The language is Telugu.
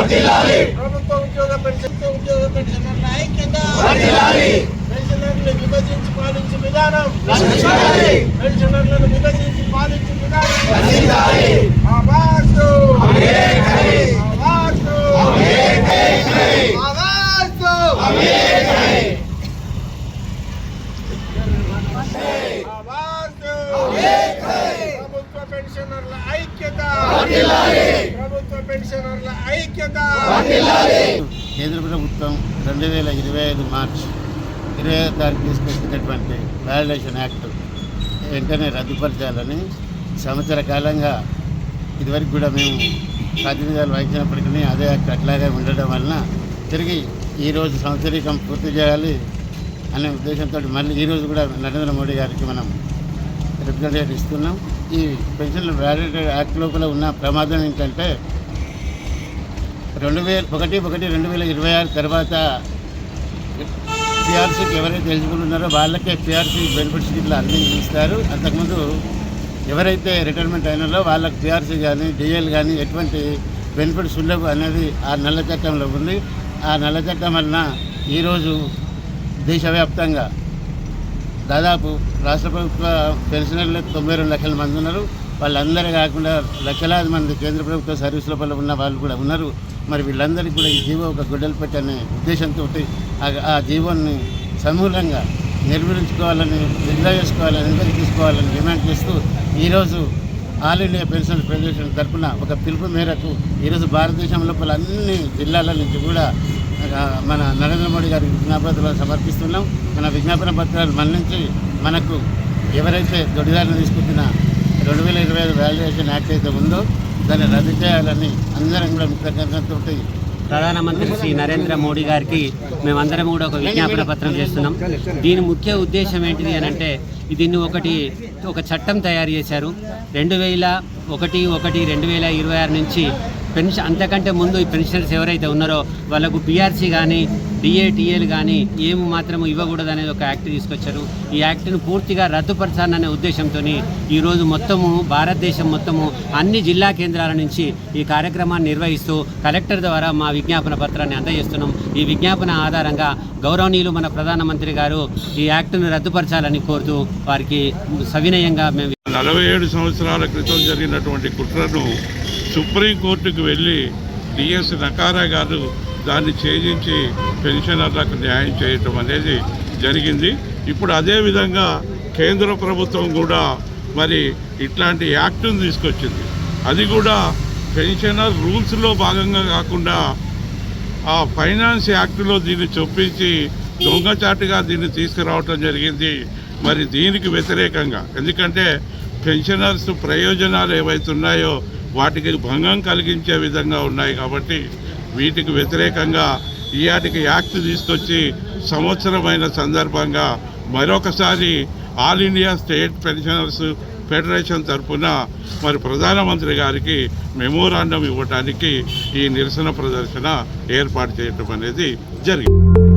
ప్రభుత్వ ఉద్యోగ పెన్షనర్ల ఐక్యత, పెన్షనర్లను విభజించి పాలించే విధానం, పెన్షనర్లను విభజించి పాలించే విధానం ప్రభుత్వ పెన్షనర్ల ఐక్యత, ప్రభుత్వ పెన్షనర్ల ఐక్యత. కేంద్ర ప్రభుత్వం 2025 మార్చి 25వ తారీఖు తీసుకొచ్చినటువంటి వ్యాలిడేషన్ యాక్ట్ వెంటనే రద్దుపరచాలని సంవత్సర కాలంగా ఇదివరకు కూడా మేము ప్రాతినిధ్యాలు వహించినప్పటికీ అదే యాక్ట్ అట్లాగే ఉండడం వలన తిరిగి ఈరోజు సంవత్సరీకం పూర్తి చేయాలి అనే ఉద్దేశంతో మళ్ళీ ఈరోజు కూడా నరేంద్ర మోడీ గారికి మనం రిప్రజెంటేషన్ ఇస్తున్నాం. ఈ పెన్షన్ వ్యాలిడేషన్ యాక్ట్ లోపల ఉన్న ప్రమాదం ఏంటంటే 1/1/2026 తర్వాత పిఆర్సీకి ఎవరైతే ఎలిజిబుల్ ఉన్నారో వాళ్ళకే పిఆర్సీ బెనిఫిట్స్ ఇట్లా అన్నీ ఇస్తారు. అంతకుముందు ఎవరైతే రిటైర్మెంట్ అయినారో వాళ్ళకి పిఆర్సీ కానీ డిఎల్ కానీ ఎటువంటి బెనిఫిట్స్ ఉండవు అనేది ఆ నల్ల చట్టంలో ఉంది. ఆ నల్ల చట్టం వలన ఈరోజు దేశవ్యాప్తంగా దాదాపు రాష్ట్ర ప్రభుత్వ పెన్షనర్లు 92 లక్షల మంది ఉన్నారు. వాళ్ళందరూ కాకుండా లక్షలాది మంది కేంద్ర ప్రభుత్వ సర్వీస్ లోపల ఉన్న వాళ్ళు కూడా ఉన్నారు. మరి వీళ్ళందరికీ కూడా ఈ జీవో ఒక గుడ్డలు పెట్టనే ఉద్దేశంతో ఆ జీవోని సమూలంగా నిర్వహించుకోవాలని, విత్డ్రా చేసుకోవాలని, తీసుకోవాలని డిమాండ్ చేస్తూ ఈరోజు ఆల్ ఇండియా పెన్షన్ ఫెడరేషన్ తరఫున ఒక పిలుపు మేరకు ఈరోజు భారతదేశం లోపల అన్ని జిల్లాల నుంచి కూడా మన నరేంద్ర మోడీ గారికి విజ్ఞాపనలు సమర్పిస్తున్నాం. మన విజ్ఞాపన పత్రాలు మన్నించి మనకు ఎవరైతే దొడిదారిని తీసుకుంటున్న 2025 వ్యాలిడేషన్ యాక్ట్ అయితే ఉందో దాన్ని రద్దు చేయాలని అందరం కూడా కృతజ్ఞతతో ప్రధానమంత్రి శ్రీ నరేంద్ర మోడీ గారికి మేమందరం కూడా ఒక విజ్ఞాపన పత్రం చేస్తున్నాం. దీని ముఖ్య ఉద్దేశం ఏంటిది అని అంటే దీన్ని ఒక చట్టం తయారు చేశారు. 2001/1/2026 నుంచి పెన్షన్ అంతకంటే ముందు ఈ పెన్షనర్స్ ఎవరైతే ఉన్నారో వాళ్ళకు పిఆర్సీ కానీ డిఏటిఎల్ కానీ ఏమి మాత్రం ఇవ్వకూడదు అనేది ఒక యాక్ట్ తీసుకొచ్చారు. ఈ యాక్ట్ను పూర్తిగా రద్దుపరచాలనే ఉద్దేశంతో ఈరోజు మొత్తము భారతదేశం మొత్తము అన్ని జిల్లా కేంద్రాల నుంచి ఈ కార్యక్రమాన్ని నిర్వహిస్తూ కలెక్టర్ ద్వారా మా విజ్ఞాపన పత్రాన్ని అందజేస్తున్నాం. ఈ విజ్ఞాపన ఆధారంగా గౌరవనీయులు మన ప్రధానమంత్రి గారు ఈ యాక్ట్ను రద్దుపరచాలని కోరుతూ వారికి సవినయంగా మేము 47 సంవత్సరాల క్రితం జరిగినటువంటి కుట్రను సుప్రీంకోర్టుకు వెళ్ళి డిఎస్ నకారా గారు దాన్ని ఛేదించి పెన్షనర్లకు న్యాయం చేయటం అనేది జరిగింది. ఇప్పుడు అదేవిధంగా కేంద్ర ప్రభుత్వం కూడా మరి ఇట్లాంటి యాక్ట్ను తీసుకొచ్చింది. అది కూడా పెన్షనర్ రూల్స్లో భాగంగా కాకుండా ఆ ఫైనాన్స్ యాక్టులో దీన్ని చొప్పించి దొంగచాటుగా దీన్ని తీసుకురావటం జరిగింది. మరి దీనికి వ్యతిరేకంగా, ఎందుకంటే పెన్షనర్స్ ప్రయోజనాలు ఏవైతున్నాయో వాటికి భంగం కలిగించే విధంగా ఉన్నాయి కాబట్టి వీటికి వ్యతిరేకంగా ఈయాటికి యాక్ట్ తీసుకొచ్చి సంవత్సరమైన సందర్భంగా మరొకసారి all India state pensioners federation తరఫున మరి ప్రధానమంత్రి గారికి మెమోరాండం ఇవ్వడానికి ఈ నిరసన ప్రదర్శన ఏర్పాటు చేయటం అనేది జరిగింది.